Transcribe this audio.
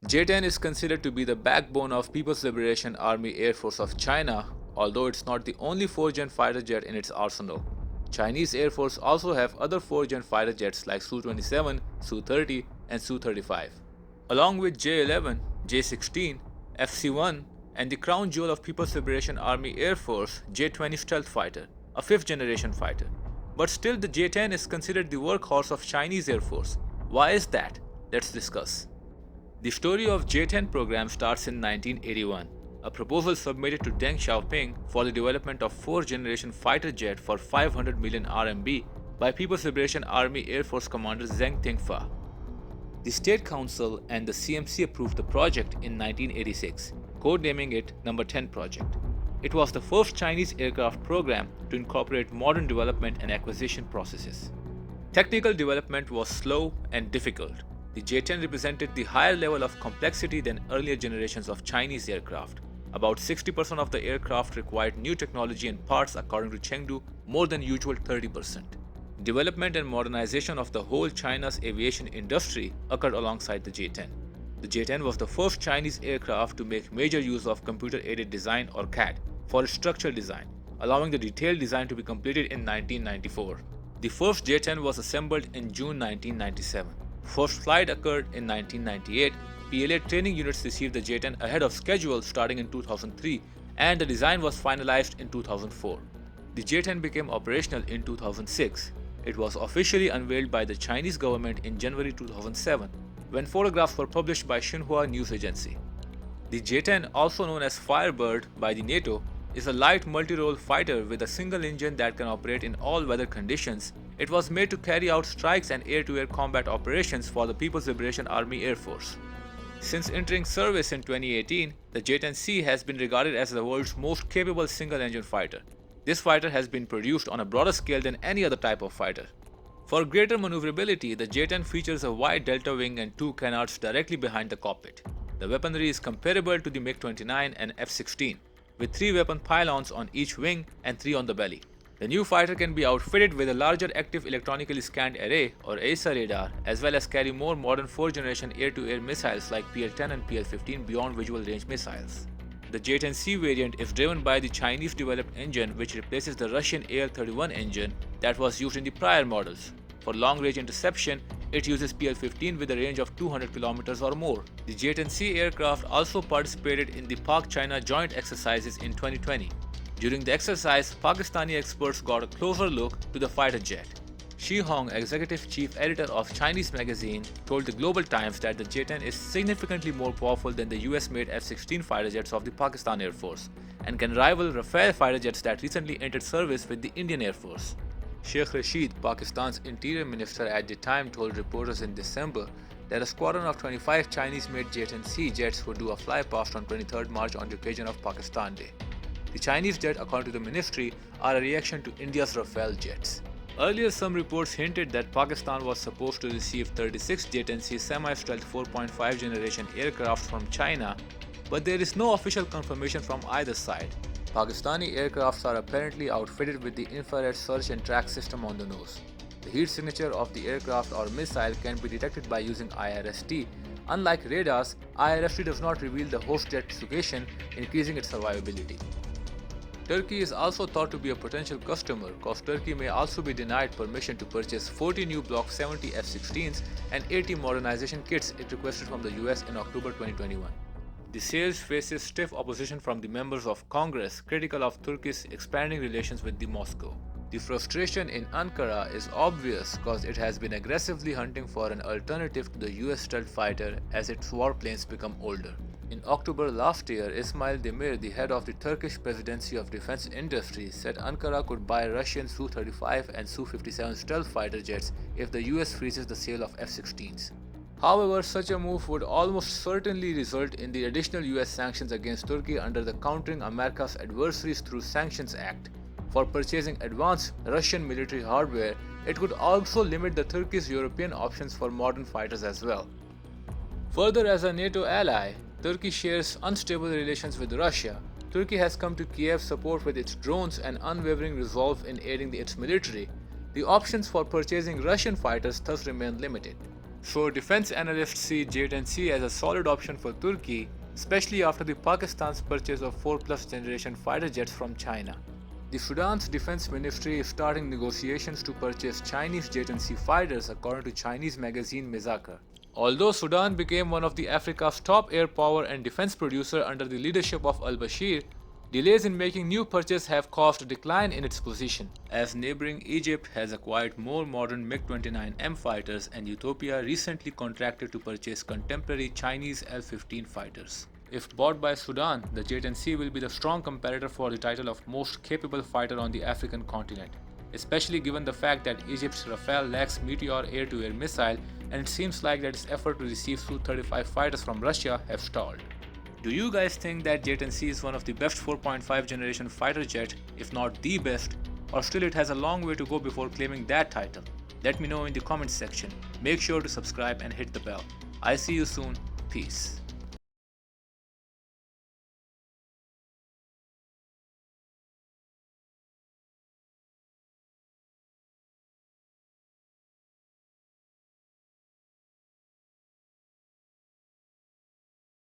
J-10 is considered to be the backbone of People's Liberation Army Air Force of China, although it's not the only 4th-gen fighter jet in its arsenal. Chinese Air Force also have other 4th-gen fighter jets like Su-27, Su-30, and Su-35. Along with J-11, J-16, FC-1, and the crown jewel of People's Liberation Army Air Force, J-20 stealth fighter, a 5th-generation fighter. But still the J-10 is considered the workhorse of Chinese Air Force. Why is that? Let's discuss. The story of J-10 program starts in 1981. A proposal submitted to Deng Xiaoping for the development of 4th-generation fighter jet for 500 million RMB by People's Liberation Army Air Force Commander Zheng Tingfa. The State Council and the CMC approved the project in 1986, codenaming it Number 10 Project. It was the first Chinese aircraft program to incorporate modern development and acquisition processes. Technical development was slow and difficult. The J-10 represented the higher level of complexity than earlier generations of Chinese aircraft. About 60% of the aircraft required new technology and parts, according to Chengdu, more than usual 30%. Development and modernization of the whole China's aviation industry occurred alongside the J-10. The J-10 was the first Chinese aircraft to make major use of computer-aided design or CAD for its structural design, allowing the detailed design to be completed in 1994. The first J-10 was assembled in June 1997. First flight occurred in 1998. PLA training units received the J-10 ahead of schedule starting in 2003, and the design was finalized in 2004. The J-10 became operational in 2006. It was officially unveiled by the Chinese government in January 2007, when photographs were published by Xinhua news agency. The J-10, also known as Firebird by the NATO, is a light multi-role fighter with a single engine that can operate in all weather conditions. It was made to carry out strikes and air-to-air combat operations for the People's Liberation Army Air Force. Since entering service in 2018, the J-10C has been regarded as the world's most capable single-engine fighter. This fighter has been produced on a broader scale than any other type of fighter. For greater maneuverability, the J-10 features a wide delta wing and two canards directly behind the cockpit. The weaponry is comparable to the MiG-29 and F-16, with 3 weapon pylons on each wing and 3 on the belly. The new fighter can be outfitted with a larger active electronically scanned array or AESA radar, as well as carry more modern 4th-generation air-to-air missiles like PL-10 and PL-15 beyond visual range missiles. The J-10C variant is driven by the Chinese-developed engine, which replaces the Russian AL-31 engine that was used in the prior models. For long-range interception, it uses PL-15 with a range of 200 km or more. The J-10C aircraft also participated in the Pak-China joint exercises in 2020. During the exercise, Pakistani experts got a closer look to the fighter jet. Shi Hong, executive chief editor of Chinese magazine, told the Global Times that the J-10 is significantly more powerful than the US-made F-16 fighter jets of the Pakistan Air Force and can rival Rafale fighter jets that recently entered service with the Indian Air Force. Sheikh Rashid, Pakistan's interior minister at the time, told reporters in December that a squadron of 25 Chinese-made J-10C jets would do a flypast on 23rd March on the occasion of Pakistan Day. The Chinese jet, according to the ministry, are a reaction to India's Rafale jets. Earlier, some reports hinted that Pakistan was supposed to receive 36 J-10C semi-stealth 4.5 generation aircraft from China, but there is no official confirmation from either side. Pakistani aircrafts are apparently outfitted with the infrared search and track system on the nose. The heat signature of the aircraft or missile can be detected by using IRST. Unlike radars, IRST does not reveal the host jet's location, increasing its survivability. Turkey is also thought to be a potential customer, cause Turkey may also be denied permission to purchase 40 new Block 70 F-16s and 80 modernization kits it requested from the US in October 2021. The sales faces stiff opposition from the members of Congress critical of Turkey's expanding relations with Moscow. The frustration in Ankara is obvious cause it has been aggressively hunting for an alternative to the US stealth fighter as its warplanes become older. In October last year, Ismail Demir, the head of the Turkish Presidency of Defense Industry, said Ankara could buy Russian Su-35 and Su-57 stealth fighter jets if the US freezes the sale of F-16s. However, such a move would almost certainly result in the additional US sanctions against Turkey under the Countering America's Adversaries Through Sanctions Act. For purchasing advanced Russian military hardware, it could also limit the Turkey's European options for modern fighters as well. Further, as a NATO ally, Turkey shares unstable relations with Russia. Turkey has come to Kiev's support with its drones and unwavering resolve in aiding its military. The options for purchasing Russian fighters thus remain limited. So defense analysts see J-10C as a solid option for Turkey, especially after the Pakistan's purchase of 4-plus generation fighter jets from China. The Sudan's defense ministry is starting negotiations to purchase Chinese J-10C fighters according to Chinese magazine Mizakar. Although Sudan became one of the Africa's top air power and defense producer under the leadership of al-Bashir, delays in making new purchases have caused a decline in its position, as neighboring Egypt has acquired more modern MiG-29M fighters and Ethiopia recently contracted to purchase contemporary Chinese F-16 fighters. If bought by Sudan, the J-10C will be the strong competitor for the title of most capable fighter on the African continent, especially given the fact that Egypt's Rafale lacks Meteor air-to-air missile and it seems like that its effort to receive Su-35 fighters from Russia have stalled. Do you guys think that J-10C is one of the best 4.5 generation fighter jet, if not the best, or still it has a long way to go before claiming that title? Let me know in the comments section. Make sure to subscribe and hit the bell. I'll see you soon. Peace.